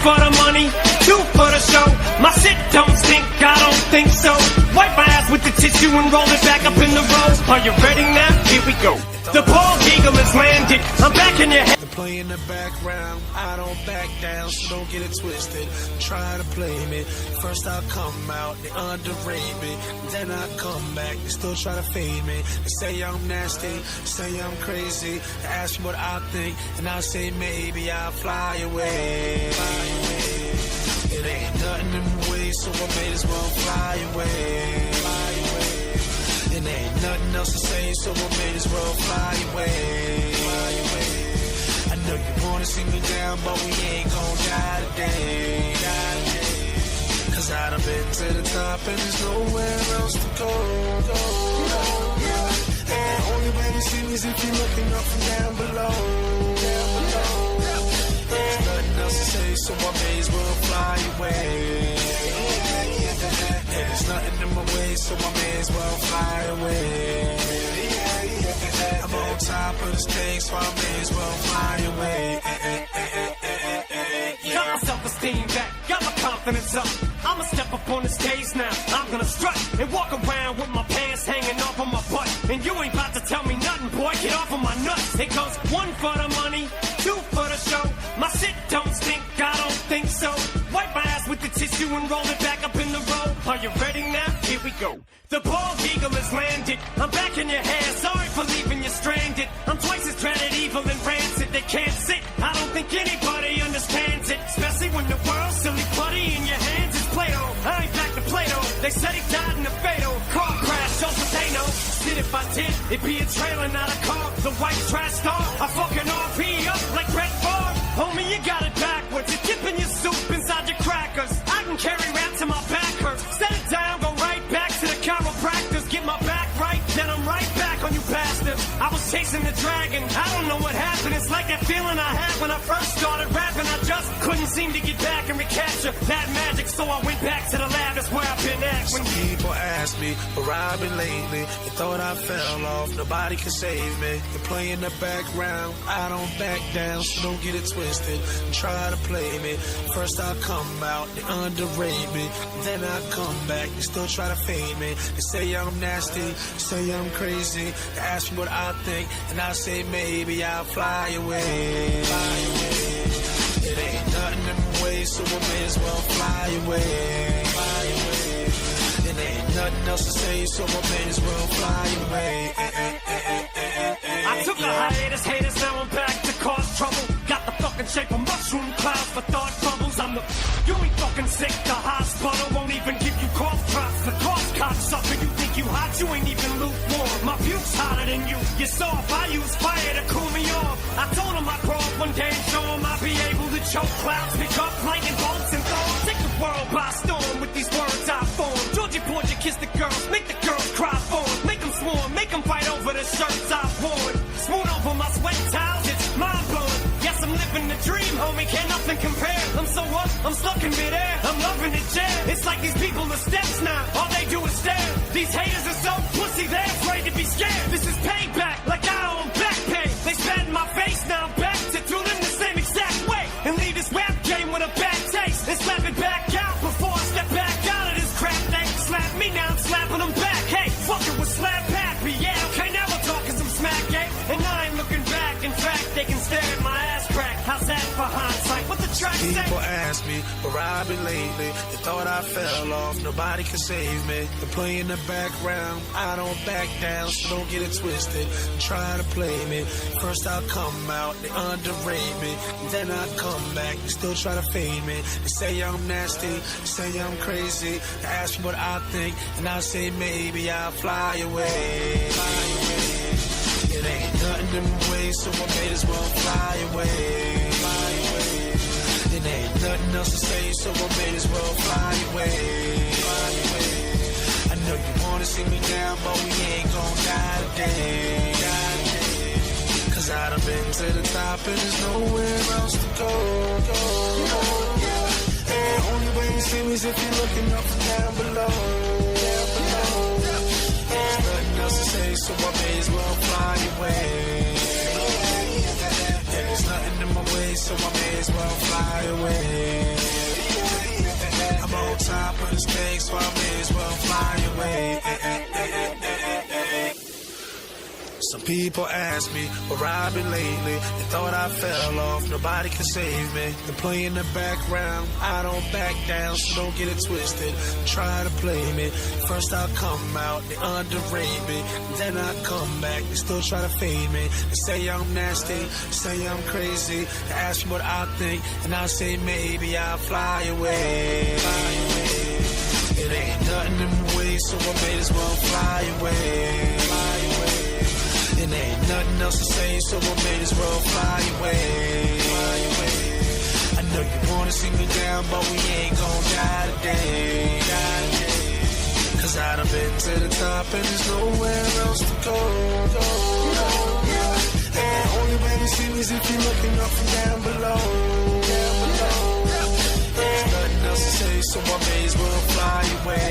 for the money, two for the show. My shit don't stink, I don't think so. Wipe my ass with the tissue and roll it back up in the row. Are you ready now? Here we go. The bald eagle has landed. I'm back in your head. Play in the background, I don't back down, so don't get it twisted. Try to play me. First I'll come out, they underrate me. Then I come back, they still try to fade me. They say I'm nasty, say I'm crazy. They ask me what I think, and I say maybe I'll fly away. It ain't nothing in the way, so I may as well fly away. It ain't nothing else to say, so I may as well fly away. I know you wanna see me down, but we ain't gon' die today. Cause I done been to the top and there's nowhere else to go. And the only way to see me is if you're looking up from down below. There's nothing else to say, so I may as well fly away. There's nothing in my way, so I may as well fly away. I'm on top of the stage, so I may as well fly away. Got my self-esteem back, got my confidence up. I'ma step up on the stage now. I'm gonna strut and walk around with my pants hanging off of my butt. And you ain't about to tell me nothing, boy. Get off of my nuts. It goes one for the money, two for the show. My shit don't stink, I don't think so. Wipe my ass with the tissue and roll it back up in the row. Are you ready now? Here we go. The bald eagle has landed. I'm back in your hair. Sorry for leaving you stranded. I'm twice as dreaded, evil and rancid. They can't sit. I don't think anybody understands it. Especially when the world's silly putty in your hands is Play-Doh. I ain't back to Play-Doh. They said he died in a fatal car crash. Don't they know? Shit, if I did, it'd be a trailer, not a car. The white trash star. I fucking RP up like Brett Favre. Homie, you got it backwards. You're dipping your soup inside your crackers. I can carry rap till my back hurts. Set it down, go right back to the chiropractors. Get my back right, then I'm right back on you bastards. I was chasing the dragon. I don't know what happened. It's like that feeling I had when I first started rapping. I just couldn't seem to get back and recapture that magic. So I went back to the lab. That's where I've been at. Some people ask me where I've been lately. They thought I fell off. Nobody can save me. They play in the background. I don't back down, so don't get it twisted. Try to play me. First I'll come out. They underrate me. Then I come back. They still try to fade me. They say I'm nasty. Say I'm crazy. They ask me what I think, and I say maybe I'll fly away. It ain't nothing in the way, so I may as well fly away. It ain't nothing else to say, so I may as well fly away. I took a hiatus, haters, now I'm back to cause trouble. Got the fucking shape of mushroom clouds for thought bubbles. You ain't fucking sick, the hospital won't even give you cough drops. The cough cocksucker, you think you hot, you ain't even lukewarm. My puke's hotter than you, you're soft, I use fire to cool me off. I told him I'd grow up one day and show him I'll be able to choke clouds, pick up lightning bolts and thorns. Take the world by storm with these words I form. Georgie Porgy kiss the girls, make the girls cry for him. Make them swarm, make them fight over the shirts I've worn. Smooth over my sweat towels, it's mind blowing. Yes, I'm living the dream, homie, can't nothing compare. I'm so up, I'm stuck in midair. I'm loving it, yeah. It's like these people are steps now. All they do is stare. These haters are so pussy, they're afraid to be scared. This is payback, like I own back pay. They spat in my face, now I'm back to do them the same exact way. And leave this rap game with a bad taste. And slap it back out before I step back out of this crap. They slap me, now I'm slapping them back. Hey, fuck it with slap happy, yeah. Okay, now we're talking some smack, yeah. And I ain't looking back. In fact, they can stare at my ass crack. How's that for hindsight? What the track say? People ask me where I've been lately. They thought I fell off. Nobody can save me. They play in the background. I don't back down, so don't get it twisted. Try to play me. First I'll come out. They underrate me. Then I come back. They still try to fade me. They say I'm nasty. Say I'm crazy. They ask me what I think, and I say maybe I'll fly away. It ain't nothing in my way, so I may as well fly away. It ain't nothing else to say, so I may as well fly away. I know you wanna see me down, but we ain't gon' die today. Cause I done been to the top and there's nowhere else to go. And the only way you see me is if you're looking up and down below. There's nothing else to say, so I may as well fly away. There's nothing in my way, so I may as well fly away. this thing, so I may as well fly away. Some people ask me where I've been lately. They thought I fell off, nobody can save me. They play in the background, I don't back down, so don't get it twisted. Try to play me, first I'll come out, they underrate me. Then I come back, they still try to fade me. They say I'm nasty, say I'm crazy. They ask me what I think, and I say maybe I'll fly away. It ain't nothing in my way, so I may as well fly away. And ain't nothing else to say, so I may as well fly away. I know you wanna see me down, but we ain't gon' die today. Cause I done been to the top and there's nowhere else to go. And the only way to see me is if you're looking up from down below. There's nothing else to say, so I may as well fly away.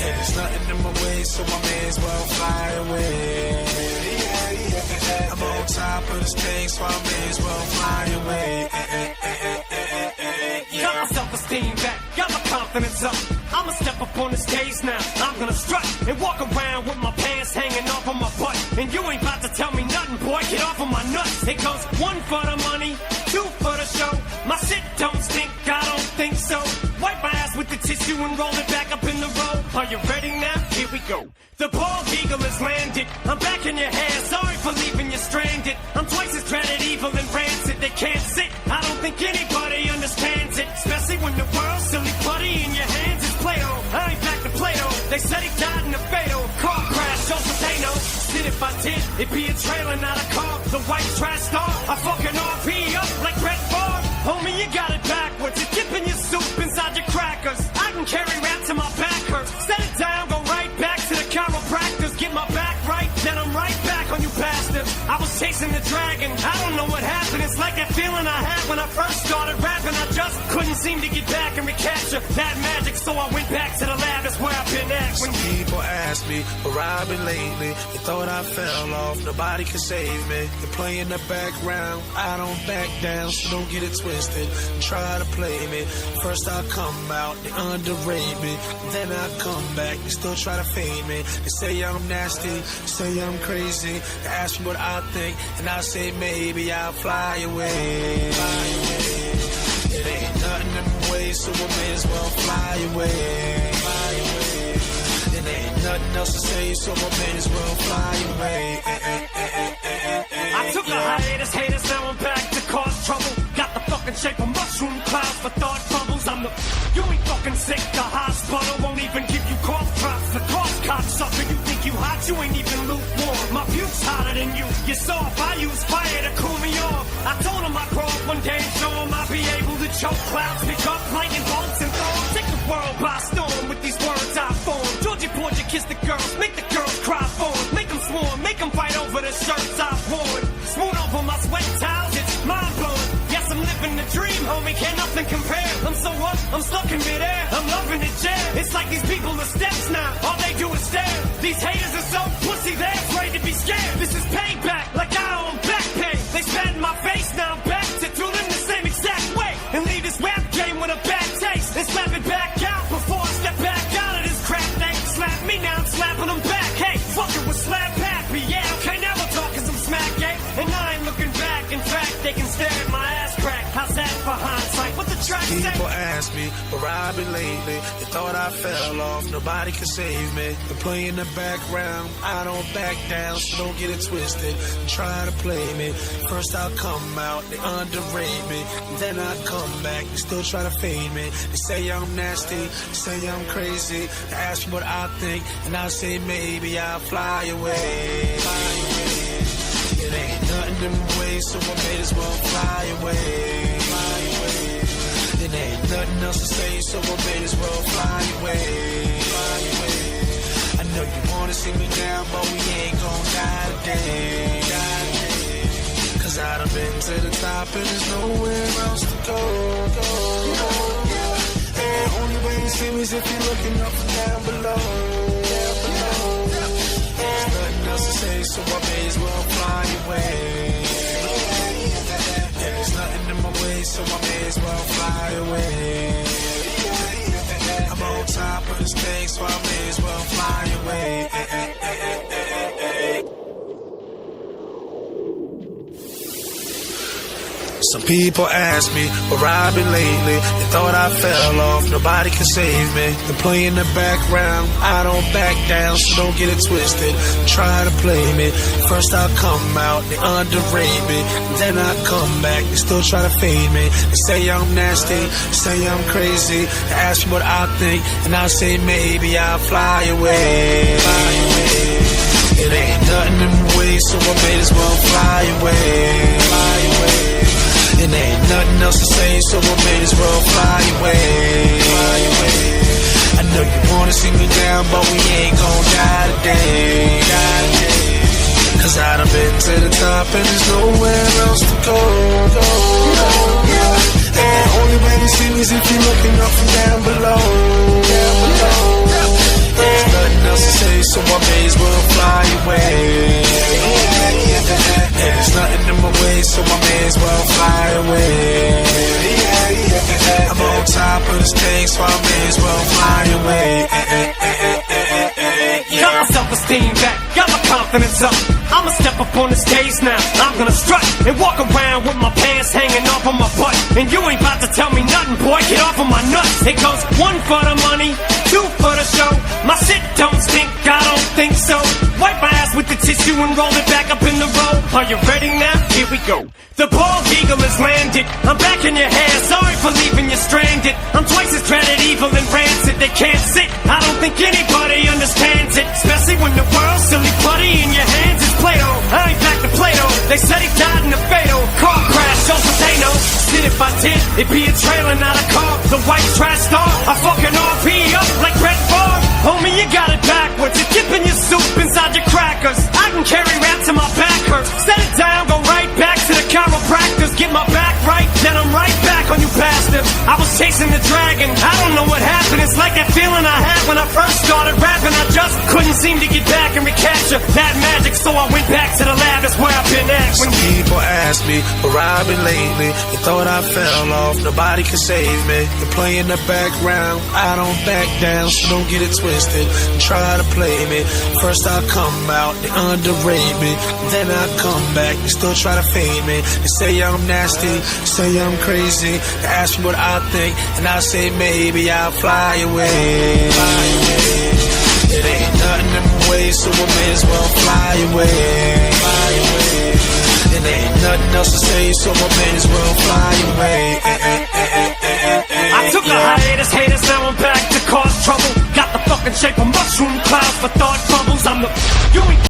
And there's nothing in my way, so I may as well fly away. I'm on top of this thing, so I may as well fly away. Got my self-esteem back, got my confidence up. I'ma step up on the stage now, I'm gonna strut and walk around with my pants hanging off on my butt. And you ain't about to tell me nothing, boy, get off of my nuts. It goes 1 for the money, 2 for the show. My shit don't stink, I don't think so. Wipe my ass with the tissue and roll it back up in the row. Are you ready now? Here we go. The bald eagle has landed, I'm back in your hair, sorry for leaving you stranded. I'm twice as dreaded, evil and rancid, they can't sit. I don't think anybody understands it, especially when the world's silly putty in your hands is Play-Doh. I ain't back to Play-Doh, they said he died in a fatal car crash, so they know. Shit, if I did, it'd be a trailer, not a car. The white trash star, I fucking RP up like Brett Favre. Homie, you got it backwards, you're dipping your soup inside your crackers. I can carry rap till my back hurts. Set it down, go right back to the chiropractors. Get my back right, then I'm right back on you bastards. I was chasing the dragon, I don't know what happened. It's like that feeling I had when I first started rapping. I just couldn't seem to get back and recapture that magic, so I went back to the lab, that's where I've been at. Some people ask me where I've been lately. They thought I fell off, nobody can save me. They play in the background, I don't back down, so don't get it twisted. Try to play me, first I'll come out, they underrate me. Then I come back, they still try to fade me. They say I'm nasty, say I'm crazy. They ask me what I think, and I say maybe I'll fly away. It ain't nothing in my way, so I may as well fly away. It ain't nothing else to say, so I may as well fly away. I took a hiatus, haters, now I'm back to cause trouble. Got the fucking shape of mushroom clouds for thought bubbles. I'm the, you ain't fucking sick, the hospital won't even give you cough drops. The cough cocksucker, you think you hot, you ain't even lukewarm. My puke's hotter than you, you're soft, I use fire to cool me off. I told him I'd grow up one day and show him I'll be able to choke clouds, pick up lightning bolts and throw. Take the world by storm with these words I form. Georgie Porgy kiss the girls, make the girls cry for him. Make them swarm, make them fight over the shirts I've worn. Smooth over my sweat towels, it's mind blowing. Yes, I'm living the dream, homie, can't nothing compare. I'm so up, I'm stuck in midair, I'm loving it, yeah. It's like these people are steps now, all they do is stare. These haters are so pussy, they're afraid to be scared. This is payback, like I owe 'em back pay. They spat in my face, now I'm back to through them the same exact way. And leave this rap game with a bad taste. And slap it back out before I step back out of this crap. They slap me, now I'm slapping them back. Hey, fuck it with slap happy, yeah, okay, now we're talking some smack, yeah. And I ain't looking back, in fact, they can stare at my ass crack. How's that for hindsight? What the track say? People ask me where I've been lately. They thought I fell off, nobody can save me. They play in the background, I don't back down, so don't get it twisted. Try to play me, first I'll come out, they underrate me. Then I come back, they still try to fade me. They say I'm nasty, say I'm crazy. They ask me what I think, and I say maybe I'll fly away. It ain't nothing in my way, so I may as well fly away. It ain't nothing else to say, so I may as well fly away. I know you wanna see me down, but we ain't gon' die today. Cause I done been to the top and there's nowhere else to go. And the only way to see me is if you're looking up from down below. There's nothing else to say, so I may as well fly away. And there's nothing in my way, so I may as well fly away. this thing, so I may as well fly away. Some people ask me where I've been lately. They thought I fell off, nobody can save me. They play in the background, I don't back down, so don't get it twisted. Try to play me, first I'll come out, they underrate me. Then I come back, they still try to fade me. They say I'm nasty, say I'm crazy. They ask me what I think, and I say maybe I'll fly away. Fly away. It ain't nothing in the way, so I may as well fly away. Fly away. And ain't nothing else to say, so I may as well fly away. Fly away. I know you wanna see me down, but we ain't gon' die today. Die today. Cause I done been to the top and there's nowhere else to go. And the only way to see me is if you're looking up from down below. Down below. There's nothing else to say, so I may as well fly away. There's nothing in my way, so I may as well fly away. I'm on top of this thing, so I may as well fly away. Got my self-esteem back, got my confidence up. I'ma step up on the stage now, I'm gonna strut and walk around with my pants hanging off on my butt. And you ain't about to tell me nothing, boy, get off of my nuts. It goes 1 for the money, 2 for the show. My shit don't stink, I don't think so. Wipe my ass with the tissue and roll it back up in the row. Are you ready now? Here we go. The bald eagle has landed, I'm back in your hair, sorry for leaving you stranded. I'm twice as dreaded, evil and rancid, they can't sit. I don't think anybody understands it, especially when the world's silly putty in your hands is Play-Doh. I ain't back to Play-Doh, they said he died in a fatal car crash, so potato. Shit, if I did, it'd be a trailer, not a car. The white trash star, I fucking RP up like Brett Favre. Homie, you got it backwards, you're dipping your soup inside your crackers. I can carry rap till my back hurts. Set it down, go right back to the chiropractors. Get my back right, then I'm right back on you bastards. I was chasing the dragon, I don't know what happened. It's like that feeling I had when I first started rapping. I just couldn't seem to get back and recapture that magic, so I went back to the lab, that's where I've been at. Some people ask me where I've been lately. They thought I fell off, nobody can save me. They play in the background, I don't back down, so don't get it twisted. Try to play me, first I'll come out, they underrate me. Then I come back, they still try to fade me. They say I'm nasty, say I'm crazy. They ask me what I think, and I say maybe I'll fly away. Fly away. It ain't nothing in my way, so I may as well fly away. Fly away. It ain't nothing else to say, so I may as well fly away. I took a hiatus, haters, now I'm back to cause trouble. Got the fucking shape of mushroom clouds for thought bubbles. I'm the... You ain't